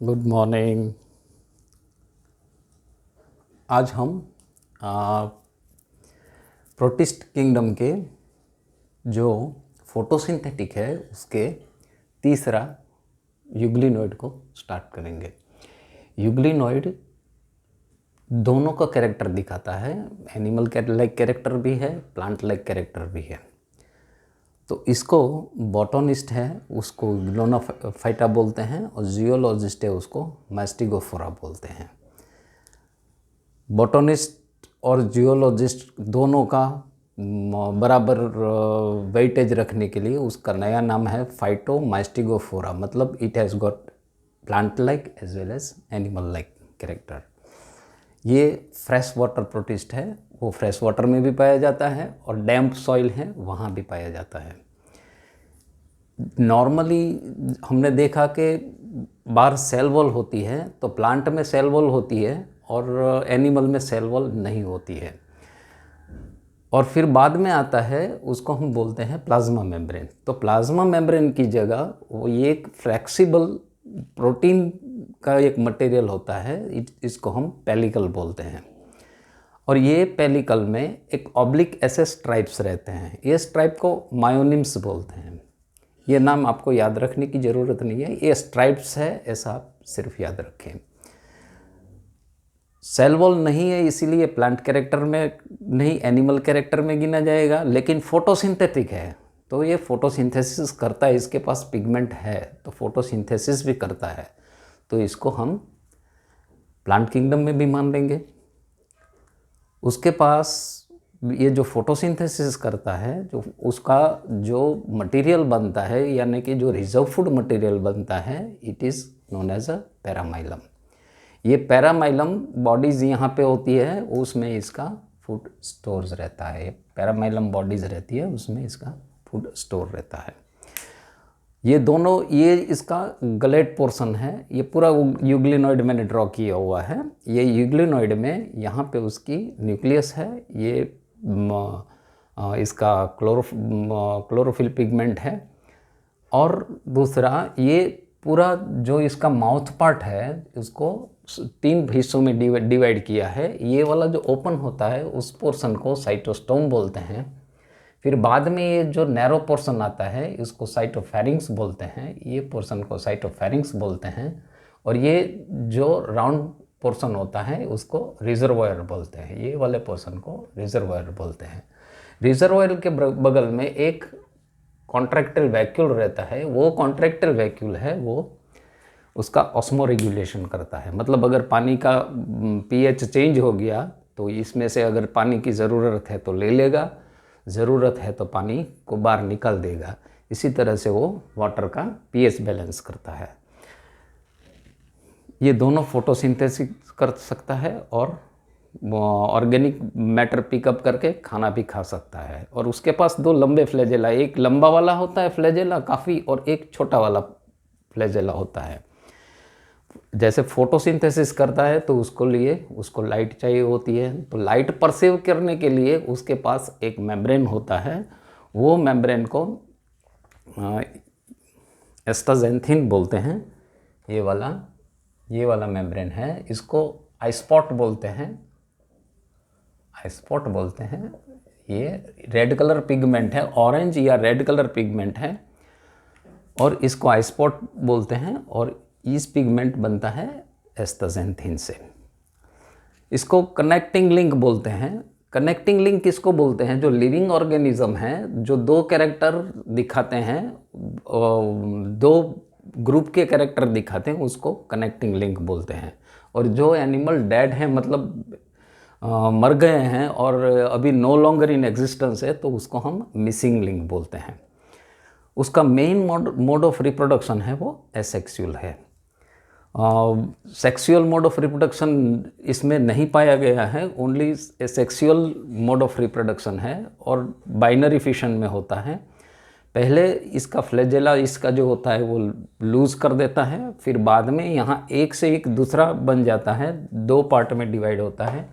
Good morning. आज हम protist kingdom के जो फोटोसिंथेटिक है उसके तीसरा यूग्लिनॉइड को स्टार्ट करेंगे। यूग्लिनॉइड दोनों का कैरेक्टर दिखाता है, एनिमल लाइक कैरेक्टर भी है, प्लांट लाइक कैरेक्टर भी है। तो इसको बॉटनिस्ट है उसको ग्लोनाफाइटा बोलते हैं और जियोलॉजिस्ट है उसको मैस्टिगोफोरा बोलते हैं। बॉटनिस्ट और जियोलॉजिस्ट दोनों का बराबर वेटेज रखने के लिए उसका नया नाम है फाइटोमास्टिगोफोरा, मतलब it has got plant like as well as animal like character. ये फ्रेश वाटर प्रोटिस्ट है, वो फ्रेश वाटर में भी पाया जाता है और डैम्प सॉइल है वहाँ भी पाया जाता है। नॉर्मली हमने देखा कि बाहर सेल वॉल होती है, तो प्लांट में सेल वॉल होती है और एनिमल में सेल वॉल नहीं होती है। और फिर बाद में आता है उसको हम बोलते हैं प्लाज्मा मेम्ब्रेन। तो प्लाज्मा मेम्ब्रेन की जगह वो ये एक फ्लेक्सिबल प्रोटीन का एक मटेरियल होता है, इसको हम पेलिकल बोलते हैं। और ये पेलिकल में एक ऑब्लिक ऐसे स्ट्राइप्स रहते हैं, ये स्ट्राइप को मायोनिम्स बोलते हैं। ये नाम आपको याद रखने की ज़रूरत नहीं है, ये स्ट्राइप्स है ऐसा आप सिर्फ याद रखें। सेल वॉल नहीं है इसीलिए प्लांट कैरेक्टर में नहीं, एनिमल कैरेक्टर में गिना जाएगा, लेकिन फोटोसिंथेटिक है तो ये फोटोसिंथेसिस करता है, इसके पास पिगमेंट है तो फोटोसिंथेसिस भी करता है, तो इसको हम प्लांट किंगडम में भी मान लेंगे। उसके पास ये जो फोटोसिंथेसिस करता है, जो उसका जो मटेरियल बनता है यानी कि जो रिजर्व फूड मटेरियल बनता है, it is known as a paramylum. ये पैरामाइलम बॉडीज़ यहाँ पे होती है, उसमें इसका फूड स्टोर्स रहता है। पैरामाइलम बॉडीज़ रहती है उसमें इसका फूड स्टोर रहता है। ये दोनों, ये इसका गलेट पोर्शन है, ये पूरा यूग्लिनॉइड मैंने ड्रॉ किया हुआ है। ये यूग्लिनॉइड में यहाँ पे उसकी न्यूक्लियस है, ये इसका क्लोरोफिल पिगमेंट है। और दूसरा ये पूरा जो इसका माउथ पार्ट है उसको 3 हिस्सों में डिवाइड किया है। ये वाला जो ओपन होता है उस पोर्शन को साइटोस्टोम बोलते हैं। फिर बाद में ये जो नैरो पोर्शन आता है इसको साइटोफेरिंक्स बोलते हैं, ये पोर्शन को साइटोफेरिंक्स बोलते हैं। और ये जो राउंड पोर्शन होता है उसको रिजर्वायर बोलते हैं, ये वाले पोर्शन को रिजर्वायर बोलते हैं। रिजर्वायर के बगल में एक कॉन्ट्रैक्टाइल वैक्यूल रहता है, वो कॉन्ट्रैक्टाइल वैक्यूल है वो उसका ऑस्मो रेगुलेशन करता है। मतलब अगर पानी का पीएच चेंज हो गया तो इसमें से अगर पानी की ज़रूरत है तो ले लेगा, ज़रूरत है तो पानी को बाहर निकाल देगा। इसी तरह से वो वाटर का पीएच बैलेंस करता है। ये दोनों फोटोसिंथेसिस कर सकता है और ऑर्गेनिक मैटर पिकअप करके खाना भी खा सकता है। और उसके पास 2 लंबे फ्लैजेला, एक लंबा वाला होता है फ्लैजेला काफ़ी, और एक छोटा वाला फ्लैजेला होता है। जैसे फोटोसिंथेसिस करता है तो उसको लाइट चाहिए होती है, तो लाइट परसीव करने के लिए उसके पास एक मेम्ब्रेन होता है, वो मेम्ब्रेन को एस्टाजेंथिन बोलते हैं। ये वाला मेम्ब्रेन है, इसको आईस्पॉट बोलते हैं, आईस्पॉट बोलते हैं। ये रेड कलर पिगमेंट है, ऑरेंज या रेड कलर पिगमेंट है और इसको आईस्पॉट बोलते हैं। और इस पिगमेंट बनता है एस्टाजेंथिन से। इसको कनेक्टिंग लिंक बोलते हैं। कनेक्टिंग लिंक किसको बोलते हैं? जो लिविंग ऑर्गेनिज्म है जो 2 कैरेक्टर दिखाते हैं, 2 ग्रुप के कैरेक्टर दिखाते हैं, उसको कनेक्टिंग लिंक बोलते हैं। और जो एनिमल डेड है, मतलब मर गए हैं और अभी नो लॉन्गर इन एग्जिस्टेंस है, तो उसको हम मिसिंग लिंक बोलते हैं। उसका मेन मोड ऑफ रिप्रोडक्शन है वो एसेक्सुअल है। सेक्सुअल मोड ऑफ रिप्रोडक्शन इसमें नहीं पाया गया है, only sexual mode of reproduction है और बाइनरी फिशन में होता है। पहले इसका फ्लैजेला इसका जो होता है वो लूज़ कर देता है, फिर बाद में यहाँ एक से एक दूसरा बन जाता है, 2 पार्ट में डिवाइड होता है,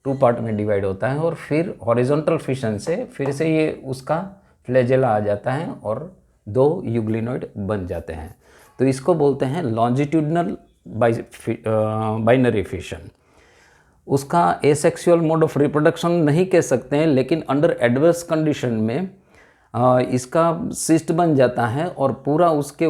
2 पार्ट में डिवाइड होता है। और फिर हॉरिजॉन्टल फिशन से फिर से ये उसका फ्लैजेला आ जाता है और 2 यूग्लिनॉइड बन जाते हैं। तो इसको बोलते हैं लॉन्जिट्यूडनल बाइनरी फिशन। उसका एसेक्सुअल मोड ऑफ रिप्रोडक्शन नहीं कह सकते हैं, लेकिन अंडर एडवर्स कंडीशन में इसका सिस्ट बन जाता है और पूरा उसके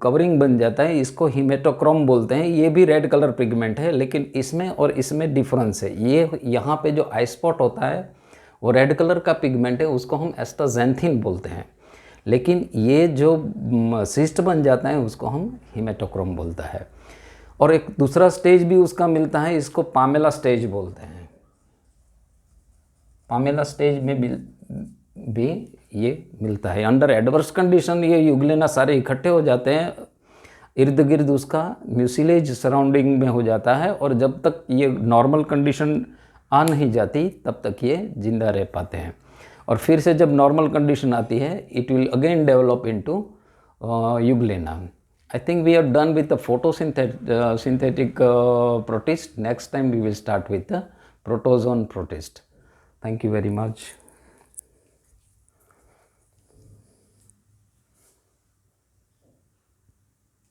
कवरिंग बन जाता है। इसको हिमेटोक्रोम बोलते हैं। ये भी रेड कलर पिगमेंट है, लेकिन इसमें और इसमें डिफरेंस है। ये यहाँ पे जो आई स्पॉट होता है वो रेड कलर का पिगमेंट है, उसको हम एस्टाजेंथिन बोलते हैं। लेकिन ये जो सिस्ट बन जाता है उसको हम हिमेटोक्रोम बोलता है। और एक दूसरा स्टेज भी उसका मिलता है, इसको पामेला स्टेज बोलते हैं। पामेला स्टेज में भी ये मिलता है। अंडर एडवर्स कंडीशन ये यूग्लेना सारे इकट्ठे हो जाते हैं, इर्द गिर्द उसका म्यूसिलेज सराउंडिंग में हो जाता है, और जब तक ये नॉर्मल कंडीशन आ नहीं जाती तब तक ये जिंदा रह पाते हैं। और फिर से जब नॉर्मल कंडीशन आती है, it will again develop into euglena. I think we are done with the photosynthetic protist. Next time we will start with the protozoan protist. Thank you very much.